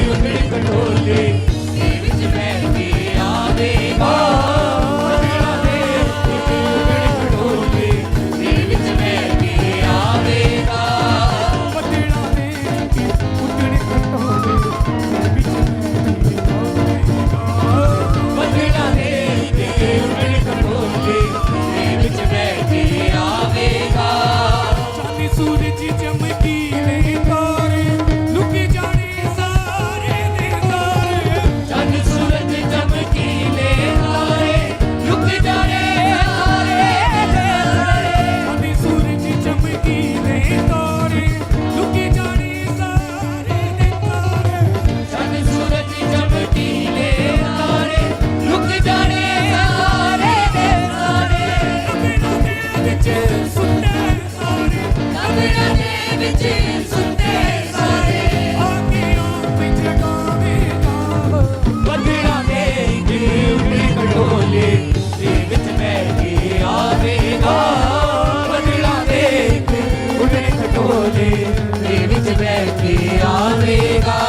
ਉਡਣ ਖਟੋਲੇ ਦੇ ਵਿੱਚ ਬੈਠ ਕੇ ਆਵੇਗਾ ਬੱਦਲਾਂ ਦੇ ਉੱਤੇ ਉਡਣ ਖਟੋਲੇ ਦੇ ਵਿੱਚ ਬੈਠ ਕੇ ਆਵੇਗਾ ਬੱਦਲਾਂ ਦੇ ਉੱਤੇ ਉੱਡਣ ਖਟੋਲੇ ਦੇ ਵਿੱਚ ਬੱਦਲਾਂ ਦੇ ਉੱਤੇ ਉਡਣ ਖਟੋਲੇ ਦੇ ਵਿੱਚ ਬੈਠ ਕੇ ਆਵੇਗਾ ਚਾਂਦੀ ਸੂਰਜ ਚਮਕੀਲੇ ਤਾਰੇ ਲੁਕੀ ਜਾਣੇ ਸਾਰੇ ਦੇ ਸਾਰੇ ਚੰਨ ਸੂਰਜ ਚਮਕੀਲੇ ਤਾਰੇ ਲੁਕ ਜਾਣੇ ਸਾਰੇ ਦੇ ਸਾਰੇ ਚਾਂਦੀ ਸੂਰਜ ਚਮਕੀਲੇ ਤਾਰੇ ਲੁਕੀ ਜਾਣੇ ਸਾਰੇ ਦੇ ਤਾਰੇ ਚੰਨ ਸੂਰਜ ਚਮਕੀਲੇ ਤਾਰੇ ਲੁਕ ਜਾਣੇ ਸਾਰੇ ਦੇ ਸਾਰੇ ਕਬਰਾਂ ਦੇ ਵਿੱਚ ਸੁੱਤੇ ਸਾਰੇ ਕਬਰਾਂ ਦੇ ਵਿੱਚ ਸੁੱਤੇ ਸਾਰੇ ਆਗਿਆਂ ਵਿੱਚ ਜਗਾਵੇਗਾ ਬੱਦਲਾਂ ਦੇ ਉੱਤੇ ਉਡਣ ਖਟੋਲੇ ਦੇ ਵਿੱਚ ਬੈਠ ਕੇ ਆਵੇਗਾ ਬੱਦਲਾਂ ਦੇ ਉੱਤੇ ਉਡਣ ਖਟੋਲੇ ਦੇ ਵਿੱਚ ਬੈਠ ਕੇ ਆਵੇਗਾ